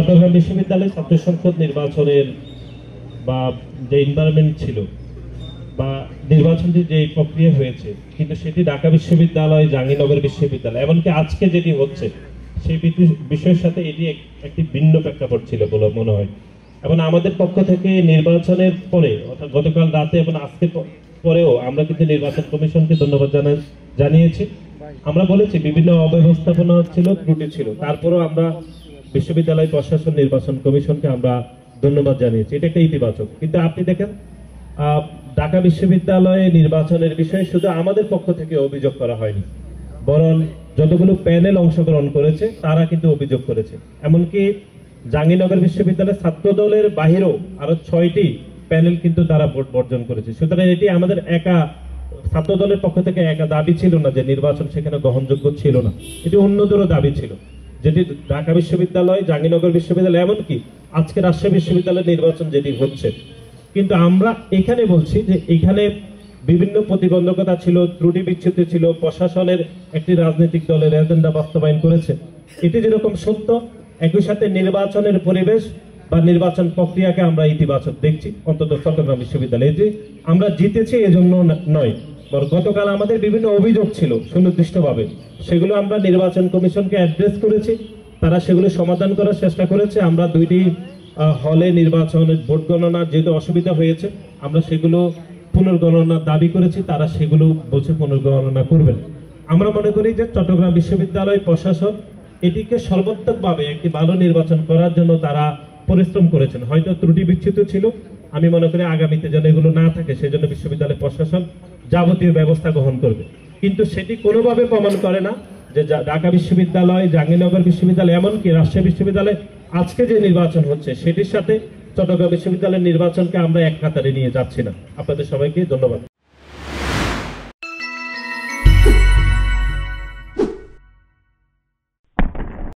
চট্টগ্রাম বিশ্ববিদ্যালয়ে ছাত্র সংসদ নির্বাচনের বা যে এনভায়রনমেন্ট ছিল বা নির্বাচনটি যে প্রক্রিয়া হয়েছে, কিন্তু সেটি ঢাকা বিশ্ববিদ্যালয়, জাহাঙ্গীরনগর বিশ্ববিদ্যালয়, এমনকি আজকে যেটি হচ্ছে সেই বিষয়ের সাথে এটি একটি ভিন্ন প্রেক্ষাপট ছিল বলে মনে হয়। এবং আমাদের পক্ষ থেকে নির্বাচনের পরে অর্থাৎ গতকাল রাতে এবং আজকে পরেও আমরা কিন্তু নির্বাচন কমিশনকে ধন্যবাদ জানিয়েছি। আমরা বলেছি বিভিন্ন অব্যবস্থাপনা ছিল, ত্রুটি ছিল, তারপরেও আমরা বিশ্ববিদ্যালয় প্রশাসন, নির্বাচন কমিশনকে আমরা ধন্যবাদ জানিয়েছি। এটা একটা ইতিবাচক। কিন্তু আপনি দেখেন ঢাকা বিশ্ববিদ্যালয়ে নির্বাচনের বিষয়ে শুধু আমাদের পক্ষ থেকে অভিযোগ করা হয়নি, বরং যতগুলো প্যানেল অংশগ্রহণ করেছে তারা কিন্তু অভিযোগ করেছে। এমনকি জাহাঙ্গীরনগর বিশ্ববিদ্যালয়ের ছাত্র দলের বাহিরেও আরো 6টি প্যানেল কিন্তু তারা ভোট বর্জন করেছে। সুতরাং এটি আমাদের একা ছাত্র দলের পক্ষ থেকে একা দাবি ছিল না যে নির্বাচন সেখানে গ্রহণযোগ্য ছিল না, এটি অন্যদেরও দাবি ছিল, যেটি ঢাকা বিশ্ববিদ্যালয়, জাহাঙ্গীরনগর বিশ্ববিদ্যালয়, এমনকি আজকে রাজশাহী বিশ্ববিদ্যালয়ের নির্বাচন যেটি হচ্ছে। কিন্তু আমরা এখানে বলছি যে এখানে বিভিন্ন প্রতিবন্ধকতা ছিল, ত্রুটি বিচ্যুতি ছিল, প্রশাসনের একটি রাজনৈতিক দলের এজেন্ডা বাস্তবায়ন করেছে, এটি যেরকম সত্য, একই সাথে নির্বাচনের পরিবেশ বা নির্বাচন প্রক্রিয়াকে আমরা ইতিবাচক দেখছি। অন্তত চট্টগ্রাম বিশ্ববিদ্যালয়ে যে আমরা জিতেছি এজন্য নয়, বরং গতকাল আমাদের বিভিন্ন অভিযোগ ছিল সুনির্দিষ্টভাবে, সেগুলো আমরা নির্বাচন কমিশনকে অ্যাড্রেস করেছি, তারা সেগুলো সমাধান করার চেষ্টা করেছে। আমরা 2টি হলে নির্বাচনের ভোট গণনার যেহেতু অসুবিধা হয়েছে, আমরা সেগুলো পুনর্গণনার দাবি করেছি, তারা সেগুলো বলছে পুনর্গণনা করবেন। আমরা মনে করি যে চট্টগ্রাম বিশ্ববিদ্যালয় প্রশাসন এটিকে সর্বাত্মকভাবে একটি ভালো নির্বাচন করার জন্য তারা পরিশ্রম করেছেন। হয়তো ত্রুটি বিচ্যুত ছিল, আমি মনে করি আগামীতে যেন এগুলো না থাকে সেজন্য বিশ্ববিদ্যালয় প্রশাসন যাবতীয় ব্যবস্থা গ্রহণ করবে। কিন্তু সেটি কোনোভাবে প্রমাণ করে না যে ঢাকা বিশ্ববিদ্যালয়, জাহাঙ্গীরনগর বিশ্ববিদ্যালয়, এমনকি রাজশাহী বিশ্ববিদ্যালয় আজকে যে নির্বাচন হচ্ছে সেটির সাথে চট্টগ্রাম বিশ্ববিদ্যালয়ের নির্বাচনকে আমরা এক কাতারে নিয়ে যাচ্ছি না। আপনাদের সবাইকে ধন্যবাদ।